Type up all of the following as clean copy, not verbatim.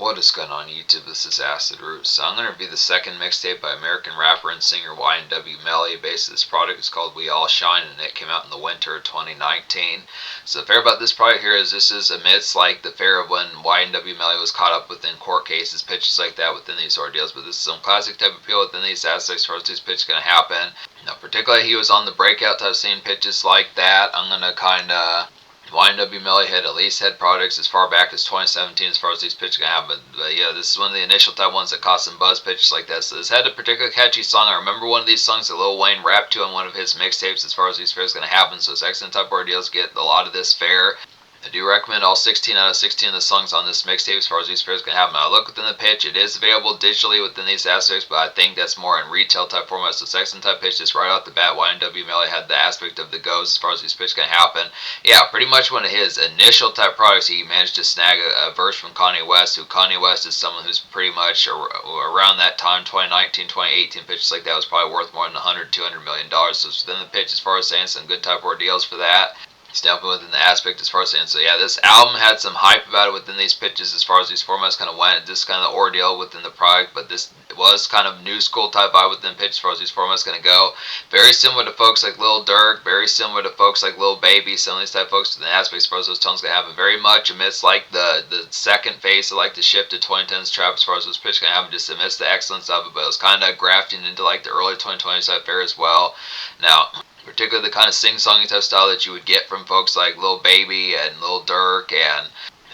What is going on YouTube? This is Acid Roots. So I'm going to review the second mixtape by American rapper and singer YNW Melly. Basically, this product is called We All Shine, and it came out in the winter of 2019. So the fair about this product here is this is amidst like the fair of when YNW Melly was caught up within court cases, pitches like that within these ordeals. But this is some classic type of appeal within these aspects as far as these pitches going to happen. Now, particularly he was on the breakout type scene, pitches like that. I'm going to kind of... YNW Melly had at least had products as far back as 2017 as far as these pitches can happen. But yeah, this is one of the initial type ones that caused some buzz pitches like that. So this had a particularly catchy song. I remember one of these songs that Lil Wayne rapped to on one of his mixtapes as far as these fairs going to happen. So it's excellent type of ordeals. Get a lot of this fair. I do recommend all 16 out of 16 of the songs on this mixtape as far as these fairs can happen. Now, look within the pitch. It is available digitally within these aspects, but I think that's more in retail type format. So section type pitch, just right off the bat, YNW Melly had the aspect of the goes as far as these pitches can happen. Yeah, pretty much one of his initial type products, he managed to snag a verse from Kanye West, who Kanye West is someone who's pretty much around that time, 2019, 2018, pitches like that was probably worth more than $100, $200 million. So it's within the pitch as far as saying some good type ordeals for that. It's definitely within the aspect as far as saying. So yeah, this album had some hype about it within these pitches as far as these formats kind of went. Just kind of the ordeal within the product, but this was kind of new school type vibe within pitch as far as these formats going to go. Very similar to folks like Lil Durk, very similar to folks like Lil Baby, some of these type of folks within the aspects as far as those tones going to happen. Very much amidst like the second phase of like the shift to 2010s trap as far as those pitches going to happen, just amidst the excellence of it, but it was kind of grafting into like the early 2020s type fair as well. Now, particularly the kind of sing-songy type style that you would get from folks like Lil Baby and Lil Durk, and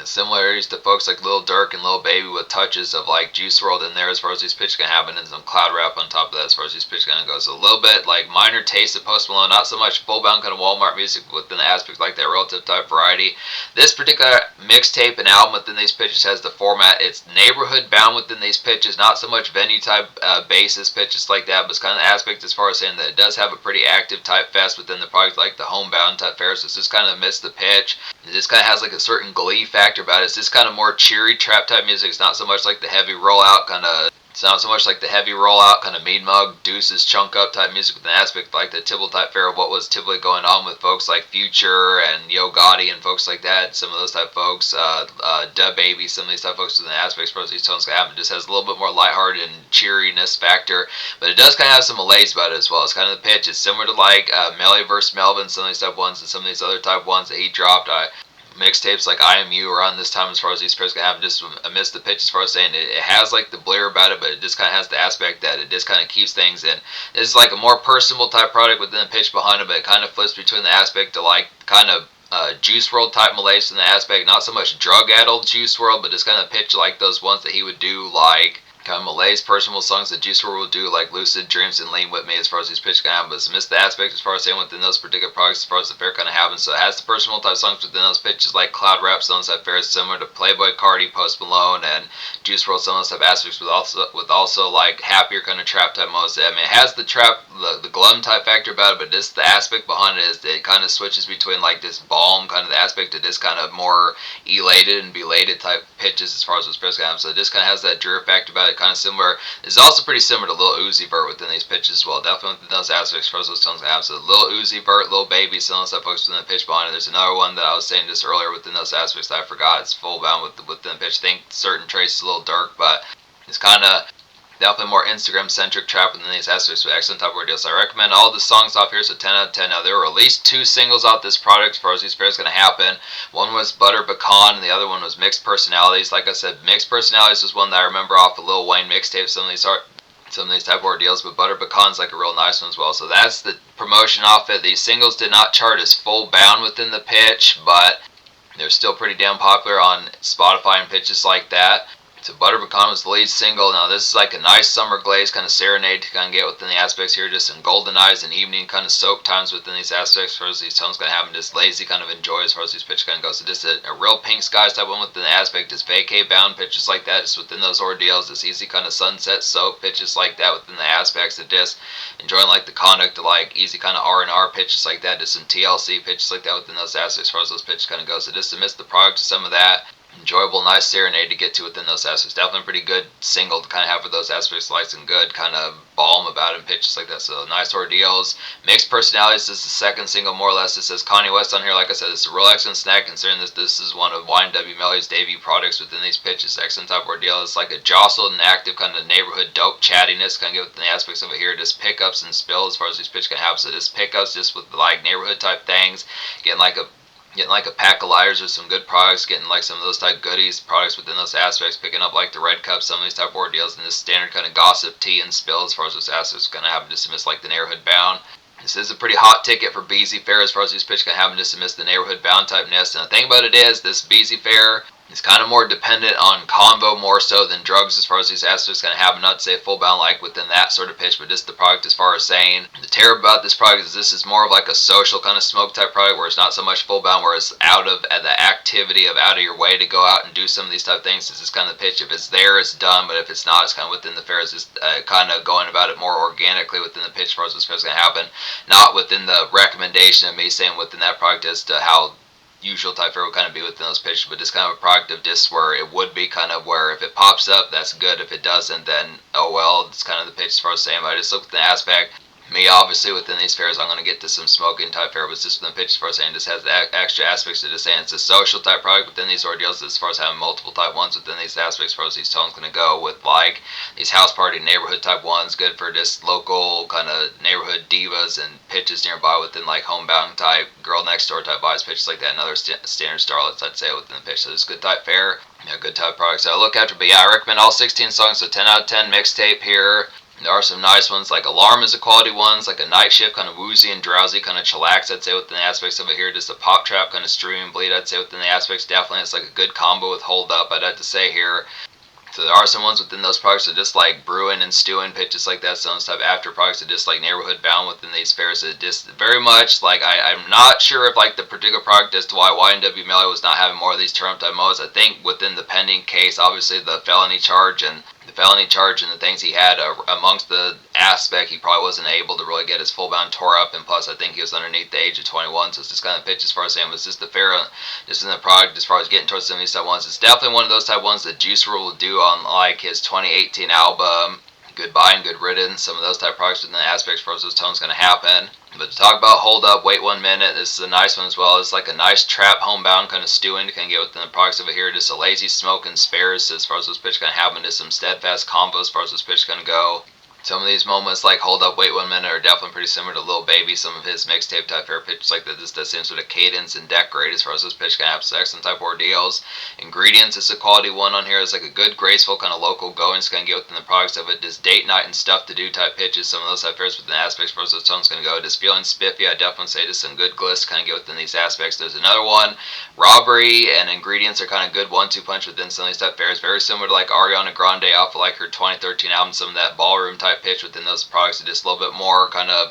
similarities to folks like Lil Durk and Lil Baby with touches of like Juice WRLD in there as far as these pitches can happen, and some cloud rap on top of that as far as these pitches can go. So a little bit like minor taste of Post Malone, not so much full-bound kind of Walmart music within the aspect like that relative type variety. This particular mixtape and album within these pitches has the format. It's neighborhood bound within these pitches, not so much venue type basis pitches like that, but it's kind of the aspect as far as saying that it does have a pretty active type fest within the product, like the homebound type fair. So it's just kind of amidst the pitch. It just kind of has like a certain glee factor about it. It's just kind of more cheery trap type music. It's not so much like the heavy rollout kind of. It's not so much like the heavy rollout kind of Mean Mug, Deuces, Chunk Up type music with an aspect like the typical type fair of what was typically going on with folks like Future and Yo Gotti and folks like that. Some of those type folks, Da Baby, some of these type folks with an aspect as these tones can happen. It just has a little bit more lighthearted and cheeriness factor, but it does kind of have some malaise about it as well. It's kind of the pitch. It's similar to like Melly vs. Melvin, some of these type ones, and some of these other type ones that he dropped. Mixtapes like IMU around this time as far as these pairs can happen, just amidst the pitch as far as saying it has like the blur about it, but it just kind of has the aspect that it just kind of keeps things in. It's like a more personable type product within the pitch behind it, but it kind of flips between the aspect to like kind of Juice WRLD type malaise in the aspect, not so much drug-addled Juice WRLD, but just kind of pitch like those ones that he would do like kind of malaise personal songs that Juice WRLD would do, like Lucid Dreams and Lean With Me as far as these pitches can happen, but it's missed the aspect as far as saying within those particular products as far as the fair kind of happens. So it has the personal type songs within those pitches like Cloud Rap, some of those type fairs similar to Playboy Cardi, Post Malone, and Juice WRLD, some of those type aspects with also like happier kind of trap type modes. I mean, it has the trap, the glum type factor about it, but just the aspect behind it is that it kind of switches between like this balm kind of the aspect to this kind of more elated and belated type pitches as far as those pitches can happen. So it just kind of has that drear factor about it, kind of similar. It's also pretty similar to Lil Uzi Vert within these pitches as well. Definitely within those aspects as far as those tones can happen. So Lil Uzi Vert, Lil Baby, some of those type folks within the pitch behind it. There's another one that I was saying just earlier within those aspects that I forgot. It's full bound within the pitch. I think certain traces a little dark, but it's kind of definitely more Instagram-centric trap within these aspects with excellent type ordeals. So I recommend all the songs off here, so 10 out of 10. Now, there were at least 2 singles off this product as far as these fairs going to happen. One was Butter Pecan, and the other one was Mixed Personalities. Like I said, Mixed Personalities was one that I remember off of Lil Wayne mixtape. Some of these type of ordeals, but Butter Pecan's like a real nice one as well. So that's the promotion off it. These singles did not chart as full bound within the pitch, but they're still pretty damn popular on Spotify and pitches like that. So Butter Pecan was the lead single. Now this is like a nice summer glaze kind of serenade to kind of get within the aspects here, just some golden eyes and evening kind of soak times within these aspects as far as these tones going to happen, just lazy kind of enjoy as far as these pitches kind of go. So just a real pink skies type one within the aspect, just vacay bound pitches like that, just within those ordeals, just easy kind of sunset soak pitches like that within the aspects of just enjoying like the conduct to like easy kind of R&R pitches like that, just some TLC pitches like that within those aspects as far as those pitches kind of go. So just to miss the product to some of that. enjoyable, nice serenade to get to within those aspects. Definitely a pretty good single to kind of have with those aspects, like some good kind of balm about it and pitches like that. So nice ordeals. Mixed personalities is the second single, more or less. It says Kanye West on here. Like I said, it's a real excellent snack considering this is one of YNW Melly's debut products within these pitches. Excellent type of ordeal. It's like a jostled and active kind of neighborhood dope chattiness. Kind of get within the aspects of it here. Just pickups and spills as far as these pitches can have. So just pickups just with like neighborhood type things. Getting like a pack of lighters or some good products, getting like some of those type goodies, products within those aspects, picking up like the red cup, some of these type of ordeals, and this standard kind of gossip, tea, and spill as far as those aspects kind of happen to miss like the neighborhood bound. This is a pretty hot ticket for BZ Fair as far as these pitch can happen to miss the neighborhood bound type nest. And the thing about it is, this BZ Fair is kind of more dependent on convo more so than drugs as far as these aspects kind of happen. Not to say full bound like within that sort of pitch, but just the product as far as saying. The terror about this product is this is more of like a social kind of smoke type product where it's not so much full bound, where it's out of the activity of out of your way to go out and do some of these type of things. This is kind of the pitch. If it's there, it's done, but if it's not, it's kind of within the fair. It's just kind of going about it more organically within the pitch as far as what's going to happen, not within the recommendation of me saying within that product as to how usual type fair would kind of be within those pitches, but just kind of a product of this where it would be kind of where if it pops up, that's good. If it doesn't, then oh well, it's kind of the pitch as far as saying. But I just look at the aspect. Me, obviously, within these fairs, I'm going to get to some smoking type fair, but just within the pitch as far as saying, just has the extra aspects to just saying it's a social type product within these ordeals as far as having multiple type ones within these aspects as far as these tones going to go with like these house party neighborhood type ones, good for just local kind of neighborhood divas and pitches nearby within like homebound type, girl next door type vibes, pitches like that, and other standard starlets, I'd say, within the pitch. So it's a good type fair, good type products I look after. But yeah, I recommend all 16 songs, so 10 out of 10 mixtape here. There are some nice ones, like Alarm is a quality one, like a Night Shift, kind of woozy and drowsy, kind of chillax, I'd say, within the aspects of it here. Just a Pop Trap, kind of stream bleed, I'd say, within the aspects. Definitely, it's like a good combo with Hold Up, I'd have to say here. So there are some ones within those products that just like brewing and stewing pitches like that. Some type after products that just like neighborhood bound within these fairs. It just very much like I'm not sure if like the particular product as to why YNW Melly was not having more of these turn type modes. I think within the pending case, obviously the felony charge and the things he had amongst the aspect, he probably wasn't able to really get his full bound tore up, and plus I think he was underneath the age of 21, so it's just kind of pitch as far as saying was just the fair, just in the product as far as getting towards some of these type ones. It's definitely one of those type ones that Juice WRLD will do on like his 2018 album Goodbye and Good Riddance, some of those type products within the aspects for those tones going to happen. But to talk about Hold Up, Wait 1 Minute, this is a nice one as well. It's like a nice trap, homebound kind of stewing to kind of get within the products of it here. Just a lazy smoke and spares as far as those pitch going to happen. Just some steadfast combos as far as those pitch going to go. Some of these moments like Hold Up, Wait 1 Minute are definitely pretty similar to Lil Baby. Some of his mixtape type fair pitches like that. Just that same sort of cadence and decorate as far as those pitch can have excellent type ordeals. Ingredients is a quality one on here. It's like a good, graceful kind of local goings kind of get within the products of it. Just date night and stuff to do type pitches. Some of those type fairs within the aspects for those tones going to go. Just feeling spiffy, I definitely say just some good glitz kind of get within these aspects. There's another one. Robbery and Ingredients are kind of good 1-2 punch within some of these type fairs. Very similar to like Ariana Grande off of like her 2013 album. Some of that ballroom type pitch within those products are just a little bit more kind of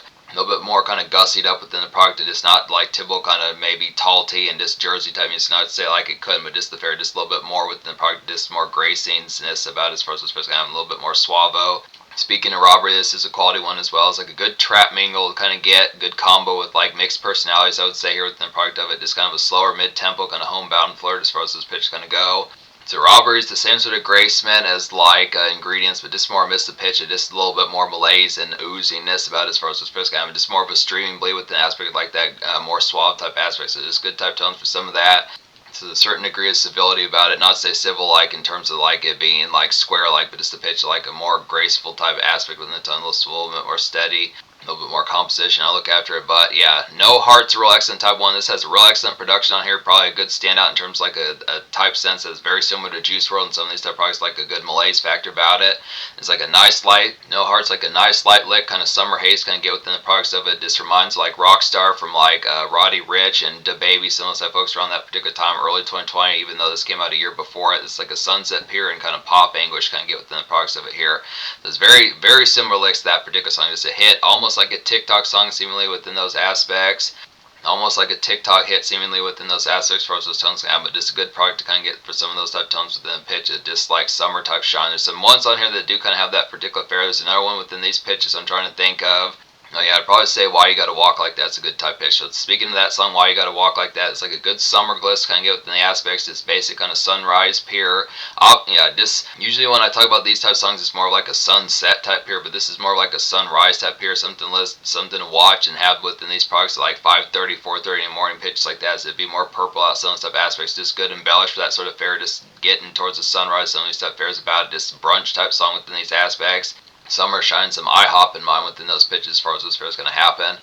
gussied up within the product. It's not like typical kind of maybe tall tee and just jersey type music. Not to say like it couldn't, but just the fair just a little bit more within the product, just more graciness about it as far as it's supposed to have a little bit more suavo. Speaking of Robbery, this is a quality one as well. It's like a good trap mingle to kind of get good combo with like mixed personalities, I would say, here within the product of it. Just kind of a slower mid-tempo kind of homebound flirt as far as this pitch is going to go. So Robbery is the same sort of gracement as like Ingredients, but just more amidst the pitch, and just a little bit more malaise and ooziness about it as far as this pitch kind of just more of a streaming bleed with an aspect like that, more suave type aspect. So just good type tones for some of that. So a certain degree of civility about it, not to say civil like in terms of like it being like square like, but just the pitch like a more graceful type aspect within the tone, a little bit more steady. A little bit more composition, I'll look after it. But yeah, No Heart's a real excellent type one. This has a real excellent production on here, probably a good standout in terms of like a type sense that's very similar to Juice WRLD and some of these type products, like a good malaise factor about it. It's like a nice light, No Heart's like a nice light lick, kind of summer haze kind of get within the products of it. Just reminds like Rockstar from like Roddy Ricch and DaBaby, some of those type folks around that particular time, early 2020, even though this came out a year before it. It's like a Sunset Pier and kind of pop anguish kind of get within the products of it here. So it's very, very similar licks to that particular song. Just a hit, almost like a TikTok song seemingly within those aspects. Almost like a TikTok hit seemingly within those aspects for those tones can have, but just a good product to kind of get for some of those type tones within the pitch. It just like summer type shine. There's some ones on here that do kind of have that particular fare. There's another one within these pitches I'm trying to think of. Oh yeah, I'd probably say Why You Gotta Walk Like That's a good type pitch. So speaking of that song, Why You Gotta Walk Like That, it's like a good summer glitz, kind of get within the aspects. It's basic kind of sunrise pier. Yeah, just usually when I talk about these type of songs, it's more like a sunset type pier, but this is more like a sunrise type pier, something to watch and have within these products, like 5:30, 4:30 in the morning pitches like that. So it'd be more purple out, some type of aspects, just good embellished for that sort of fair, just getting towards the sunrise. Some of these type fairs about just brunch type song within these aspects. Summer shine, some IHOP in mind within those pitches as far as this fair is going to happen.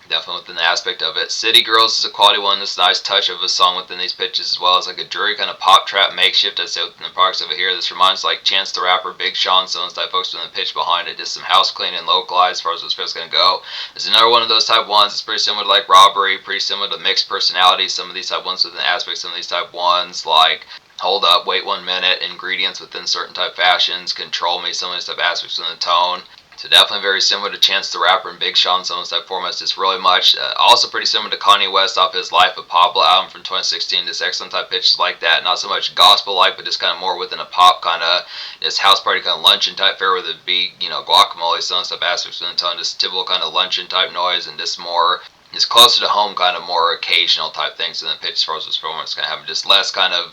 Definitely within the aspect of it. City Girls is a quality one. This nice touch of a song within these pitches, as well as like a dreary kind of pop trap makeshift, I'd say, within the products over here. This reminds like Chance the Rapper, Big Sean, some of those type folks within the pitch behind it. Just some house cleaning and localized as far as this fair is going to go. There's another one of those type ones. It's pretty similar to like Robbery, pretty similar to Mixed Personalities. Some of these type ones within the aspects, some of these type ones like Hold Up, Wait 1 Minute, ingredients within certain type fashions, Control Me, some of these type aspects within the tone. So definitely very similar to Chance the Rapper and Big Sean, some of those type formats, just really much. Also pretty similar to Kanye West off his Life of Pablo album from 2016, just excellent type pitches like that. Not so much gospel-like, but just kind of more within a pop kind of, just house party kind of luncheon type fare, where it'd be, guacamole, some of those type aspects within the tone, just typical kind of luncheon type noise, and just more, just closer to home, kind of more occasional type things. And then pitch as far as this performance kind of having just less kind of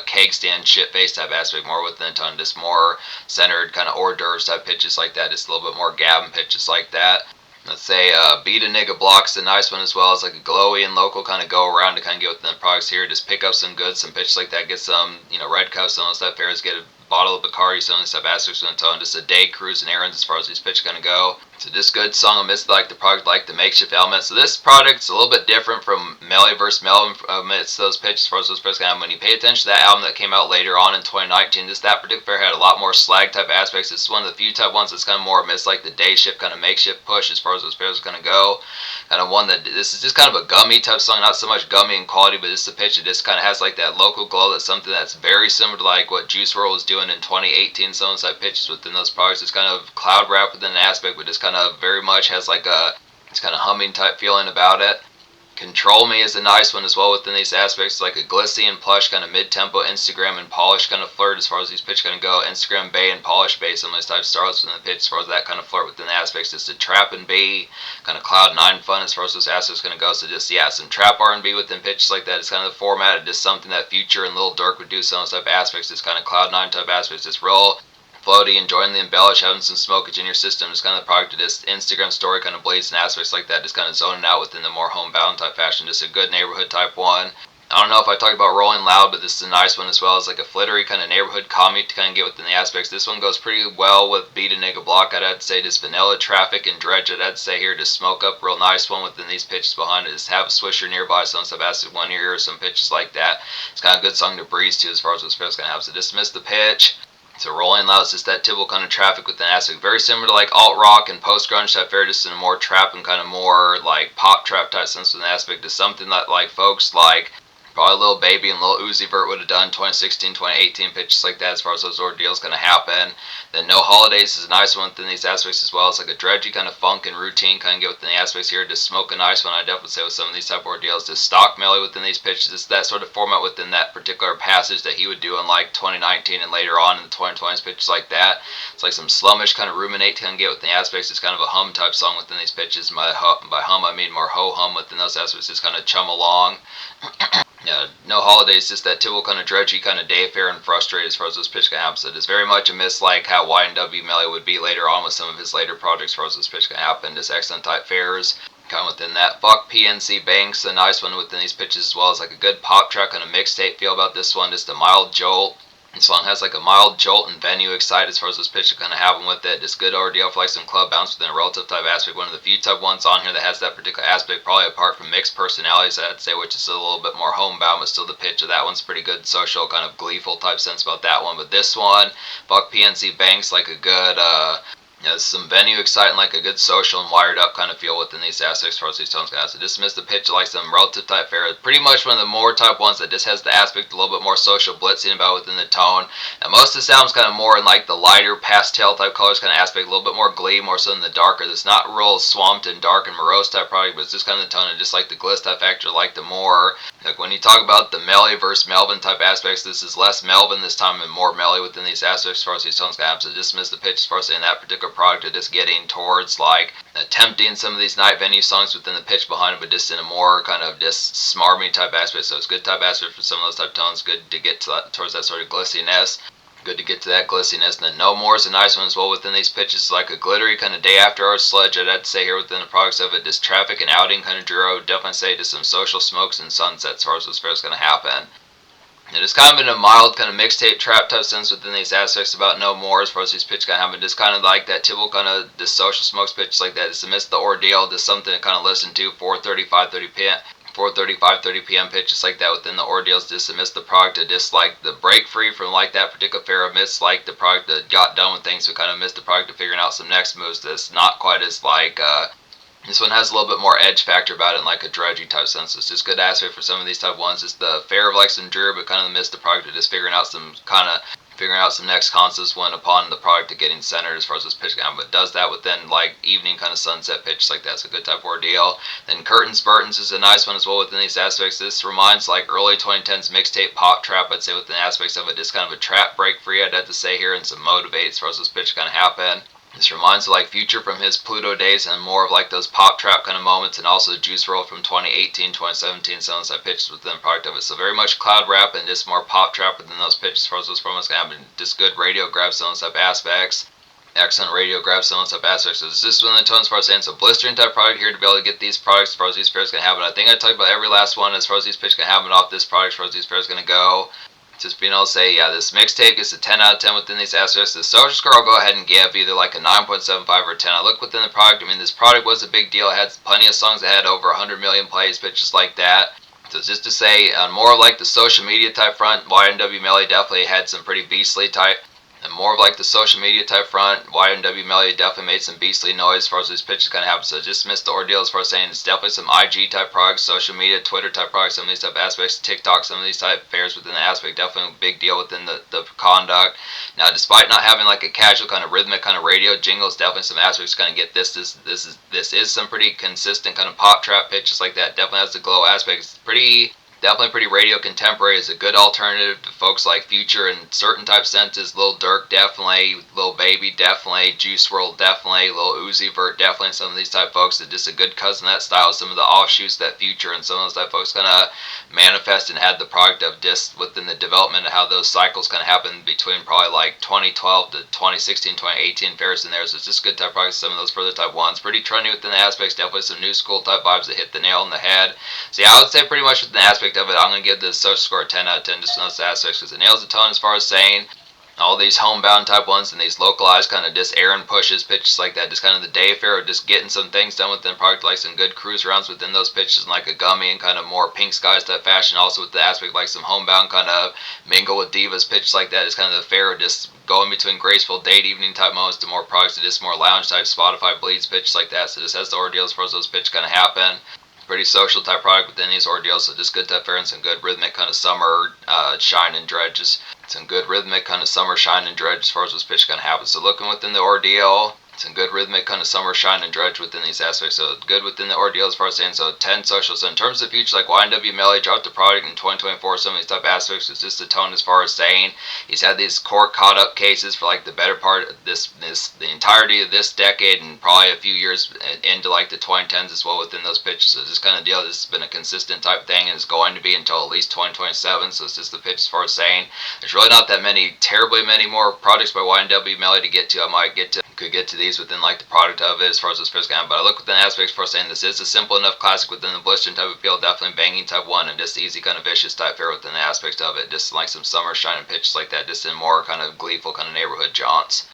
keg stand shit face type aspect, more within the tone, just more centered kind of hors d'oeuvres type pitches like that, just a little bit more gabbing pitches like that. Let's say Beat a Nigga Block's a nice one as well. It's like a glowy and local kind of go around to kind of get within the products here. Just pick up some goods, some pitches like that, get some, red cups, some of those type fairs, get a bottle of Bacardi, some of these type aspects within the tone, just a day cruise and errands as far as these pitches kind of go. So this good song amidst like the product, like the makeshift element. So this product's a little bit different from Melly vs. Melvin amidst those pitches as far as those pitches kind of. When you pay attention to that album that came out later on in 2019, just that particular fair had a lot more slag type aspects. It's one of the few type ones that's kind of more amidst like the day shift kind of makeshift push as far as those fairs are going to go. Kind of one that this is just kind of a gummy type song, not so much gummy in quality, but just the pitch. It just kind of has like that local glow. That's something that's very similar to like what Juice WRLD was doing in 2018. Some of those type pitches within those products. It's kind of cloud rap within an aspect, but just kind of very much has like a, it's kind of humming type feeling about it. Control Me is a nice one as well within these aspects, like a glitzy and plush kind of mid-tempo Instagram and polish kind of flirt as far as these pitch kind of go. Instagram bay and polish bay, some of these types starts within the pitch as far as that kind of flirt within the aspects. Just a trap and B, kind of cloud nine fun as far as those aspects going to go. So just, yeah, some trap R&B within pitches like that. It's kind of the format of just something that Future and Lil Durk would do, some of those type aspects. It's kind of cloud nine type aspects. Just real floaty, enjoying the embellish, having some smokage in your system. It's kind of the product of this Instagram story kind of blades and aspects like that, just kind of zoning out within the more homebound type fashion. Just a good neighborhood type one. I don't know if I talked about Rolling Loud, but this is a nice one as well. It's like a flittery kind of neighborhood comic to kind of get within the aspects. This one goes pretty well with Beat a Nigga Block. I'd say just vanilla traffic and dredge. I'd say here just smoke up real nice one within these pitches behind it. Just have a swisher nearby, some stuff acid one ear or some pitches like that. It's kind of a good song to breeze to as far as what's going to have. So dismiss the pitch. So Rolling Loud is just that typical kind of traffic with an aspect. Very similar to like alt rock and post grunge type fair, just in a more trap and kind of more like pop trap type sense with an aspect to something that like folks like probably Lil Baby and Lil Uzi Vert would have done 2016, 2018 pitches like that as far as those ordeals going to happen. Then No Holidays is a nice one within these aspects as well. It's like a dredgy kind of funk and routine kind of get within the aspects here. Just smoke a nice one, I definitely say, with some of these type of ordeals. Just stock Melly within these pitches. It's that sort of format within that particular passage that he would do in like 2019 and later on in the 2020s pitches like that. It's like some slummish kind of ruminate kind of get within the aspects. It's kind of a hum type song within these pitches. By hum I mean more ho hum within those aspects. Just kind of chum along. Yeah, No Holidays, just that typical kind of dredgy kind of day affair and frustrated as far as those pitch can happen. So it is very much a miss like how YNW Melly would be later on with some of his later projects as far as this pitch can happen. Just excellent type fairs. Kind of within that. Fuck PNC Banks, a nice one within these pitches as well. As like a good pop track on a mixtape feel about this one. Just a mild jolt. This song has like a mild jolt and venue excite as far as this pitch is going to happen with it. Just good ordeal for like some club bounce within a relative type aspect. One of the few type ones on here that has that particular aspect, probably apart from Mixed Personalities, I'd say, which is a little bit more homebound, but still the pitch of that one's pretty good, social, kind of gleeful type sense about that one. But this one, Fuck PNC Banks, like a good, some venue exciting, like a good social and wired up kind of feel within these aspects as far as these tones go. So dismiss the pitch like some relative type fair. Pretty much one of the more type ones that just has the aspect a little bit more social blitzing about within the tone. And most of the sounds kind of more in like the lighter pastel type colors kind of aspect, a little bit more glee, more so than the darker. It's not real swamped and dark and morose type product, but it's just kind of the tone and just like the glitz type factor, like the more Like when you talk about the Melly versus Melvin type aspects, this is less Melvin this time and more Melly within these aspects as far as these tones can happen. So just miss the pitch as far as saying that particular product of just getting towards like attempting some of these night venue songs within the pitch behind it, but just in a more kind of just smarmy type aspect. So it's good type aspect for some of those type tones, good to get to that, towards that sort of glissiness. Good to get to that glissiness. And then No More is a nice one as well within these pitches, like a glittery kind of day after hours sludge. I'd have to say here within the products of it, just traffic and outing kind of drew. I would definitely say just some social smokes and sunsets as far as what's fair is going to happen. It is kind of in a mild kind of mixtape trap type sense within these aspects about No More as far as these pitch kind of happen. Just kind of like that typical kind of just social smokes pitch like that. Just to miss the ordeal, just something to kind of listen to 4:30, 5:30 p.m. 4:30, 5:30 p.m. pitches like that within the ordeals, just to miss the product to just like the break free from like that particular fair, miss like the product that got done with things, so kind of missed the product to figuring out some next moves that's not quite as like this one has a little bit more edge factor about it in like a dredgy type sense. So it's just good aspect for some of these type ones. It's the fair of like some drear, but kind of missed the product of just figuring out some next concepts when upon the product to getting centered as far as this pitch goes, but does that within like evening kind of sunset pitch like that's a good type of ordeal. Then Curtains Burtons is a nice one as well within these aspects. This reminds like early 2010s mixtape pop trap, I'd say, within aspects of it, just kind of a trap break free, I'd have to say here, and some motivate as far as this pitch kind of happen. This reminds of like Future from his Pluto days and more of like those pop trap kind of moments, and also Juice WRLD from 2018, 2017, some of those pitches within the product of it. So very much cloud rap and just more pop trap within those pitches as far as those promos can happen. Just good radio grab some of those type aspects. Excellent radio grab some of those type aspects. So it's just one of the tones as far as saying, so blistering type product here to be able to get these products as far as these fairs can happen. I think I talked about every last one as far as these pitches can happen off this product as far as these fairs going to go. Just being able to say, yeah, this mixtape gets a 10 out of 10 within these aspects. The social score I'll go ahead and give either like a 9.75 or a 10. I look within the product. I mean, this product was a big deal. It had plenty of songs that had over 100 million plays, pitches like that. So just to say, on more like the social media type front, YNW Melly definitely had some pretty beastly type. And more of like the social media type front, YNW Melly definitely made some beastly noise as far as these pitches kind of happen. So just missed the ordeal as far as saying it's definitely some IG type products, social media, Twitter type products, some of these type aspects, TikTok, some of these type fairs within the aspect, definitely a big deal within the conduct. Now, despite not having like a casual kind of rhythmic kind of radio jingles, definitely some aspects kind of get this is some pretty consistent kind of pop trap pitches like that. Definitely has the glow aspect. It's definitely pretty radio contemporary. Is a good alternative to folks like Future in certain type senses. Lil Durk definitely, Lil Baby definitely, Juice WRLD definitely, Lil Uzi Vert definitely, some of these type folks that just a good cousin of that style. Some of the offshoots that Future and some of those type folks kind of manifest and had the product of just within the development of how those cycles kind of happened between probably like 2012 to 2016, 2018 fairs in there. So it's just good type products, some of those further type ones. Pretty trendy within the aspects, definitely some new school type vibes that hit the nail on the head. So yeah, I would say pretty much within the aspect of it, I'm going to give the social score a 10 out of 10 just in those aspects because it nails the tone as far as saying all these homebound type ones and these localized kind of just errand pushes, pitches like that, just kind of the day fair of just getting some things done within the product, like some good cruise rounds within those pitches and like a gummy and kind of more pink skies type fashion, also with the aspect like some homebound kind of mingle with divas pitches like that, is kind of the fair of just going between graceful date evening type moments to more products to just more lounge type Spotify bleeds pitches like that. So this has the ordeals as far as those pitches kind of happen. Pretty social type product within these ordeals, so just good type fair and some good rhythmic kind of summer shine and dredges. Some good rhythmic kind of summer shine and dredge as far as this pitch kind of happens. So looking within the ordeal, some good rhythmic kind of summer shine and dredge within these aspects. So good within the ordeal as far as saying, so 10 social. So in terms of the future, like YNW Melly dropped the product in 2024, some of these type aspects, it's just the tone as far as saying he's had these court caught up cases for like the better part of the entirety of this decade and probably a few years into like the 2010s as well within those pitches. So this kind of deal, this has been a consistent type thing and is going to be until at least 2027. So it's just the pitch as far as saying there's really not that terribly many more projects by YNW Melly to get to. Could get to these within like the product of it as far as this first game, but I look within aspects for saying this is a simple enough classic within the blistering type of feel, definitely banging type one and just easy kind of vicious type fair within the aspects of it, just like some summer shining pitches like that, just in more kind of gleeful kind of neighborhood jaunts.